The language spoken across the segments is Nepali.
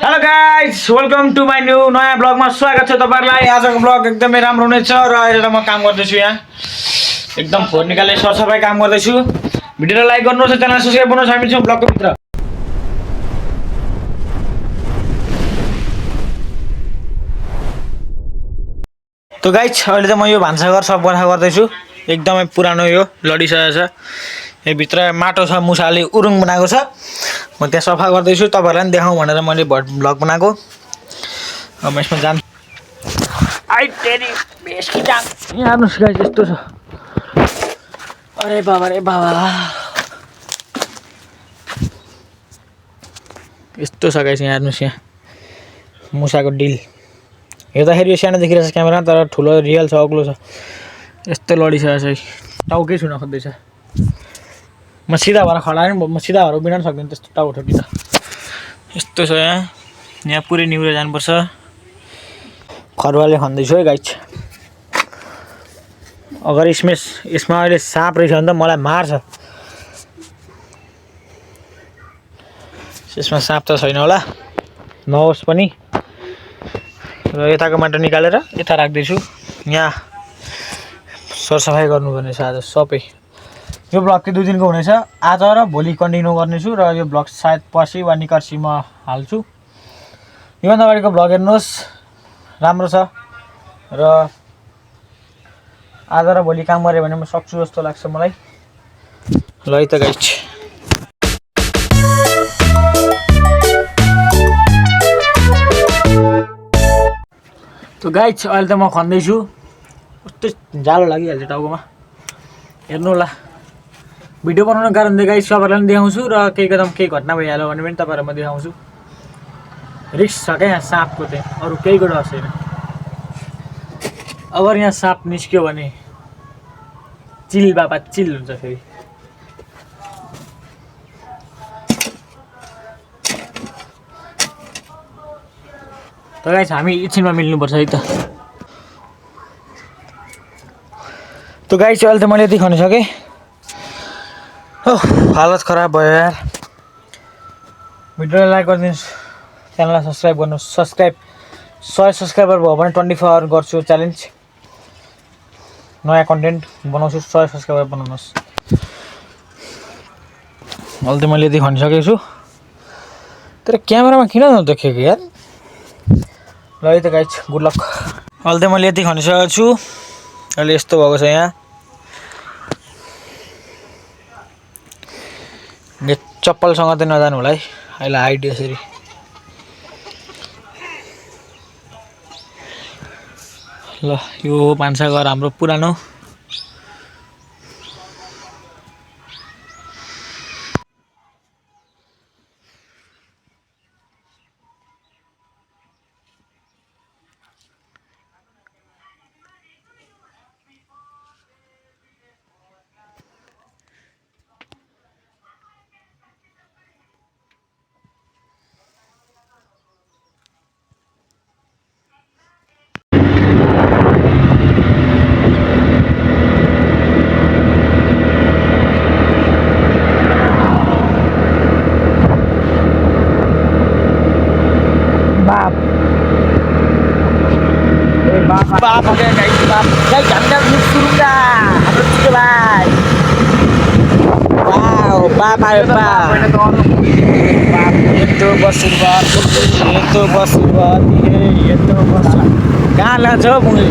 Hello guys, welcome to my new नयाँ ब्लगमा स्वागत छ तपाईहरुलाई। आजको ब्लग एकदमै राम्रो हुनेछ र अहिले म काम गर्दैछु यहाँ एकदम फोहोर निकाल्ने सरसफाई काम गर्दैछु। भिडियोलाई लाइक गर्नुहोस्, च्यानल सब्स्क्राइब गर्नुहोस्। हामी छौं ब्लगको भित्र। त गाइस, अहिले त म यो भान्साघर सब बना गर्दैछु। एकदमै पुरानो यो लडिसकेको छ। यो भित्र माटो छ, मुसाले उरुङ बनाएको छ। म त्यहाँ सफा गर्दैछु, तपाईहरुलाई पनि देखाउँ भनेर मैले ब्लग बनाएको। अब यसमा जाम आई तेरी बेस की जाम। यहाँ हेर्नुस् गाइस, यस्तो छ। अरे बाबा रे बाबा, यस्तो छ गाइस। यहाँ हेर्नुस्, यहाँ मुसाको डिल हेर्दाखेरि यो सानो देखिरहेको छ क्यामेरा, तर ठुलो रियल छ, अग्लो छ। यस्तो लडिसकेको छ, टाउकै छुन खोज्दैछ। म सिधा भएर खडा नि, म सिधा भएर उभिन सक्दिनँ, त्यस्तो टाउको ठोकी त। यस्तो छ यहाँ पुरै निहुरेर जानुपर्छ। खरुवाले खन्दैछु है गाइस। अगर यसमा अहिले साँप रहेछ भने त मलाई मार्छ। यसमा साँप त छैन होला, नहोस् पनि। र यताको माटो निकालेर यता राख्दैछु। यहाँ सरसफाई गर्नुपर्ने छ आज सबै। यो ब्लग चाहिँ 2 दिनको हुनेछ। आज र भोलि कन्टिन्यू गर्नेछु र यो ब्लग सायद पछि वा निकर्सी म हाल्छु। योभन्दा अगाडिको ब्लग हेर्नुहोस्, राम्रो छ। र आज र भोलि काम गरे भने म सक्छु जस्तो लाग्छ मलाई। ल है त गाइस। त गाइस, अहिले त म खन्दैछु। कस्तो जालो लागिहाल्छ टाउकोमा, हेर्नु होला। भिडियो बनाउनुको कारणले गाइस सबैलाई पनि देखाउँछु र केही घटना भइहाल्यो भने पनि तपाईहरुलाई म देखाउँछु। रिस्क छ क्या यहाँ साँपको, चाहिँ अरू केहीको डर छैन। अगर यहाँ साँप निस्क्यो भने चिल बाबा चिल हुन्छ फेरि। त गाइस, हामी एकछिनमा मिल्नुपर्छ है त। त गाइस, अहिले त मैले यति खनिसकेँ। हालत खराब भयो यार। भिडियोलाई लाइक गरिदिनुहोस्, च्यानललाई सब्स्क्राइब गर्नुहोस्। 100 सब्स्क्राइबर भयो भने 24 आवर गर्छु च्यालेन्ज। नयाँ कन्टेन्ट बनाउँछु। 100 सब्स्क्राइबर बनाउनुहोस्। अहिले त मैले यति खनिसकेको छु, तर क्यामेरामा किन नदेखेको यार। ल है त गाइस, गुड लक। अहिले त मैले यति खनिसकेको छु। अहिले यस्तो भएको छ यहाँ। यो चप्पलसँग त नजानु होला है, अहिले हाइट यसरी। ल, यो भान्साघर हाम्रो पुरानो। बाप हो गया गाइस, बाप गाइस, हमने मिस करूंगा हम लोग के भाई। वाओ, बाप आयो बाप। ये तो बसुरबाद, ये तो बसुरबाद, ये तो बस। कहाँ लान्छ मुली?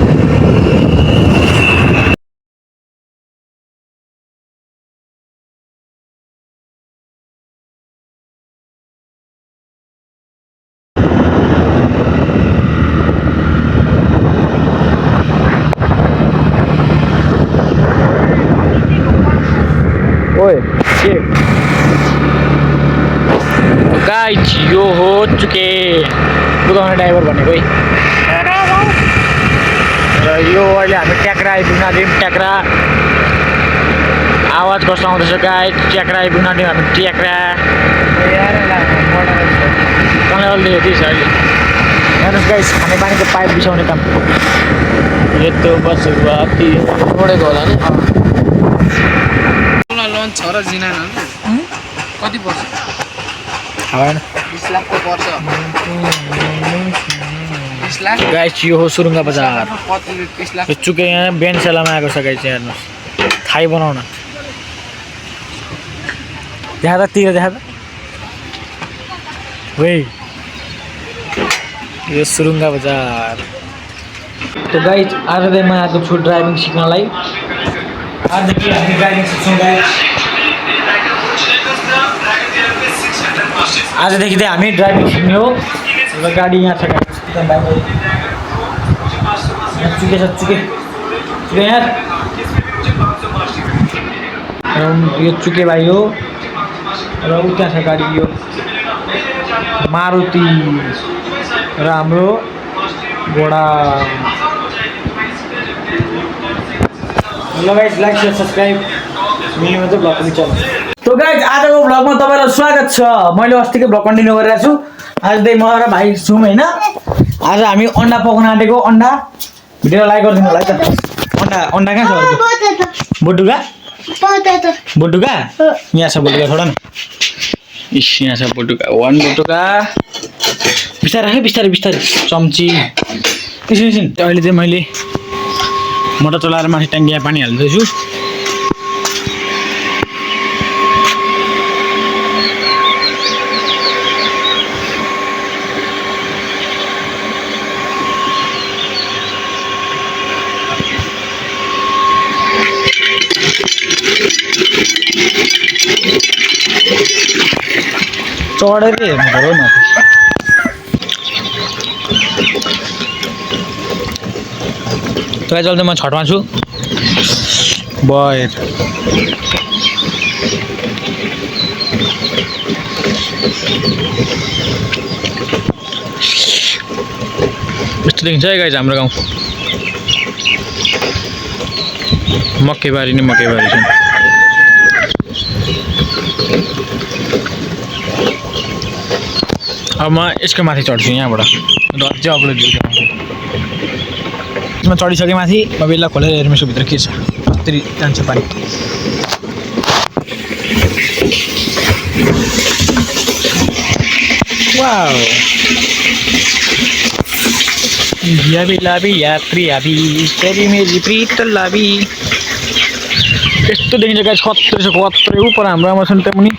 गाइस, यो हो चुके कुदाउने ड्राइभर भनेको है। र यो अहिले हामी ट्याक्रा आइपुग्न आँट्यौँ। ट्याक्रा आवाज कस्तो आउँदैछ गाइस? ट्याक्रा आइपुग्न आँट्यौँ हामी। ट्याक्रा कन्याले यति छ अहिले। हेर्नुहोस् गाइस, खानेपानीको पाइप बिछाउने काम। यस्तो बसुरबाती छोडेको होला नि। लोन छ र जिना कति पर्छ? भएन 20 लाखको पर्छ 20 लाख गाइस यो हो सुरुङ्गा बजार 30 लाख यो चुके यहाँ बेन्सेलामा आएको छ गाइस हेर्नु थाई बनाउन देखा त तिर देखा त वे यो सुरुङ्गा बजार तो गाइस आज चाहिँ म आएको छु ड्राइभिङ सिक्नलाई आजदेखि हामी ड्राइभिङ सिक्छौँ गाइस आजदेखि चाहिँ हामी ड्राइभिङ सिक्ने हो र गाडी यहाँ छ गाइस एकदम बाहिर यहाँ चुके छ चुके यहाँ यो चुके भाइ हो र उता छ गाडी यो मारुति र हाम्रो घोडा ल गाइस लाइक शेयर सब्स्क्राइब मिल्ने मात्रै ब्लग पनि चल्छ तो गाइस आजको ब्लगमा तपाईलाई स्वागत छ मैले अस्तिको ब्लग कन्टिन्यू गरिरहेको छु आज चाहिँ म र भाइ छौँ हैन आज हामी अन्डा पकाउन आँटेको अन्डा भिडियो लाइक गरिदिनु होला है त अन्डा कहाँ छ बोटुका बोटुका यहाँ छ बोटुका छोड न इस यहाँ छ बोटुका वान बोटुका बिस्तारै बिस्तारै बिस्तारै चम्ची एकछिन अहिले चाहिँ मैले मोटर चलाएर माथि ट्याङ्कीमा पानी हाल्दैछु चढेर हेर्नु पर्यो माथि तपाईँ चल्दै म छठमा छु बयर यस्तो देखिन्छ है गाइस हाम्रो गाउँ मकैबारी नै मकैबारी छ अब म यसको माथि चढ्छु यहाँबाट र अझै अग्लो दिउँछ म चढिसकेँ माथि म बेला खोलेर हेर्मेछु भित्र के छ कति जान्छ पानी वाउ याबी लाबी यात्री आबी तेरी मेरी प्रीत लाबी यस्तो देखिन्छ गाइस खत्रै उ पर हाम्रो आमा छ नि त्यहाँ मुनि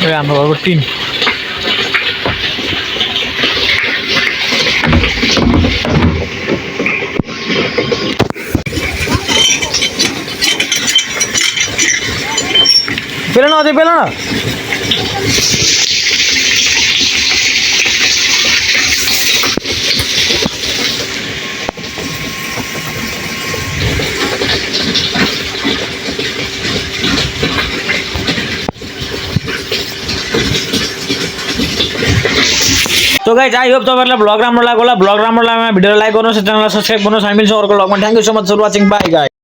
हाम्रो घरको टिन पेला न अझै पेला न तो गाइस आई होप तपाईहरुलाई ब्लग राम्रो लाग्यो होला ब्लग राम्रो लाग्यो भने भिडियोलाई लाइक गर्नुस् च्यानललाई सब्स्क्राइब गर्नुस् हामी मिल्छौँ अर्को ब्लगमा thank you so much for watching bye guys